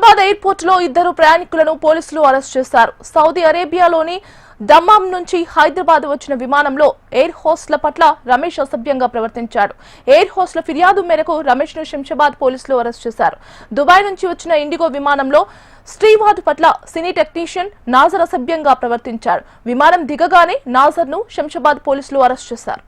Shamshabad airport లో ఇద్దరు ప్రయాణికులను పోలీసులు అరెస్ట్ చేశారు. సౌదీ అరేబియాలోని దమ్మాం నుంచి హైదరాబాద్ వచ్చిన విమానంలో ఎయిర్ హోస్ట్ల పట్ల రమేష్ అసభ్యంగా ప్రవర్తించాడు. ఎయిర్ హోస్ట్ల ఫిర్యాదు మేరకు రమేష్ ను శంషాబాద్ పోలీసులు అరెస్ట్ చేశారు. దుబాయ్ నుంచి వచ్చిన ఇండిగో విమానంలో స్టీవార్డ్ పట్ల సినీ టెక్నీషియన్ నాజర్ అసభ్యంగా ప్రవర్తించాడు. విమానం దిగగానే నాజర్ ను శంషాబాద్ పోలీసులు అరెస్ట్ చేశారు.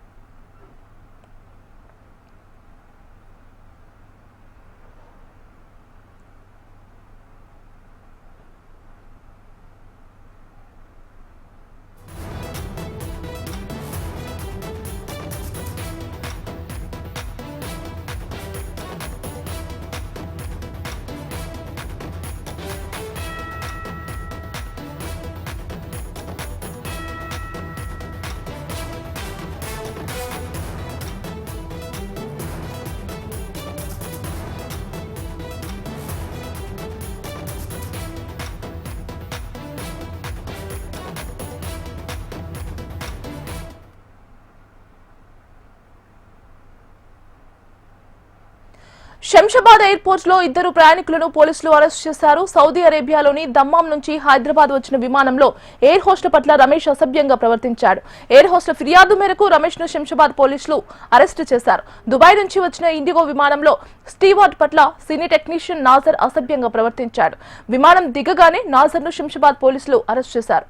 శంషాబాద్ ఎయిర్పోర్ట్ లో ఇద్దరు ప్రయాణికులను పోలీసులు అరెస్ట్ చేశారు. సౌదీ అరేబియాలోని దమ్మాం నుంచి హైదరాబాద్ వచ్చిన విమానంలో ఎయిర్ హోస్ట్ల పట్ల రమేష్ అసభ్యంగా ప్రవర్తించాడు. ఎయిర్ హోస్ట్ల ఫిర్యాదు మేరకు రమేష్ ను శంషాబాద్ పోలీసులు అరెస్ట్ చేశారు. దుబాయ్ నుంచి వచ్చిన ఇండిగో విమానంలో స్టీవార్డ్ పట్ల సినీ టెక్నీషియన్ నాజర్ అసభ్యంగా ప్రవర్తించాడు. విమానం దిగగానే నాజర్ ను శంషాబాద్ పోలీసులు అరెస్ట్ చేశారు.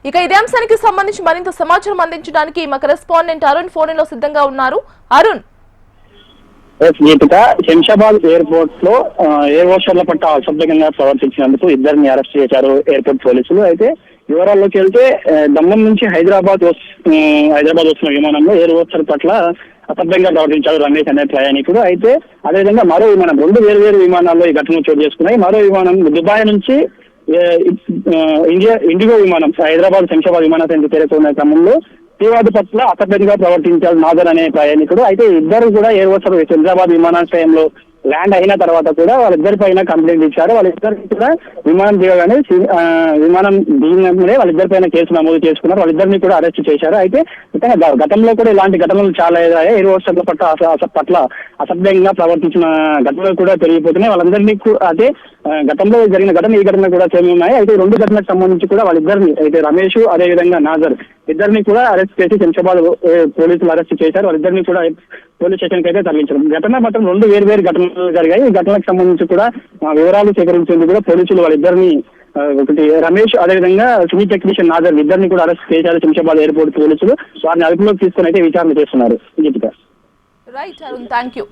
ఇక ఇదే అంశానికి సంబంధించి మరింత సమాచారం అందించడానికి మా కరెస్పాండెంట్ అరుణ్ ఫోన్ లో సిద్ధంగా ఉన్నారు. అరుణ్, శంషాబాద్ ఎయిర్పోర్ట్ లో ఎయిర్ హోస్టర్ల పట్ల అసభ్యంగా ప్రవర్తించినందుకు ఇద్దరిని అరెస్ట్ చేశారు ఎయిర్పోర్ట్ పోలీసులు. అయితే వివరాల్లోకి వెళ్తే దమ్మం నుంచి హైదరాబాద్ వస్తున్న విమానంలో ఎయిర్ హోస్టర్ పట్ల అసభ్యంగా ప్రవర్తించారు రమేష్ అనే ప్రయాణికుడు. అయితే అదేవిధంగా మరో విమానం, రెండు వేరు విమానాల్లో ఈ ఘటన చోటు చేసుకున్నాయి. మరో విమానం దుబాయ్ నుంచి ఇండిగో విమానం హైదరాబాద్ శంషాబాద్ విమానాశ్రయానికి చేరుకున్న క్రమంలో స్టీవార్డ్ పట్ల అసభ్యంగా ప్రవర్తించారు నాజర్ అనే ప్రయాణికుడు. అయితే ఇద్దరు కూడా ఎయిర్ హోస్టర్ హైదరాబాద్ విమానాశ్రయంలో ల్యాండ్ అయిన తర్వాత కూడా వాళ్ళిద్దరి పైన కంప్లైంట్ ఇచ్చారు. వాళ్ళిద్దరికి కూడా విమానం దిగగానే విమానం దిగినప్పుడే వాళ్ళిద్దరి పైన కేసు నమోదు చేసుకున్నారు. వాళ్ళిద్దరిని కూడా అరెస్ట్ చేశారు. అయితే గతంలో కూడా ఇలాంటి ఘటనలు చాలా ఎయిర్ హోస్టర్ల పట్ల అసభ్యంగా ప్రవర్తించిన ఘటనలు కూడా పెరిగిపోతున్నాయి. వాళ్ళందరినీ అదే గతంలో జరిగిన ఘటన ఈ ఘటన కూడా సేమ్ ఉన్నాయి. అయితే రెండు ఘటనలకు సంబంధించి కూడా వాళ్ళిద్దరిని, అయితే రమేష్ అదేవిధంగా నాజర్ ఇద్దరిని కూడా అరెస్ట్ చేసి శంషాబాద్ పోలీసులు అరెస్ట్ చేశారు. వాళ్ళిద్దరిని కూడా పోలీస్ స్టేషన్ కి అయితే తరలించారు. ఘటన మాత్రం రెండు వేరు ఘటనలు జరిగాయి. ఈ ఘటనకు సంబంధించి కూడా వివరాలు సేకరించేందుకు కూడా పోలీసులు వాళ్ళిద్దరిని, ఒకటి రమేష్ అదేవిధంగా సినీ టెక్నీషియన్ నాజర్ ఇద్దరిని కూడా అరెస్ట్ చేశారు శంషాబాద్ ఎయిర్పోర్ట్ పోలీసులు. వారిని అదుపులోకి తీసుకుని అయితే విచారణ చేస్తున్నారు. Right Arun, thank you.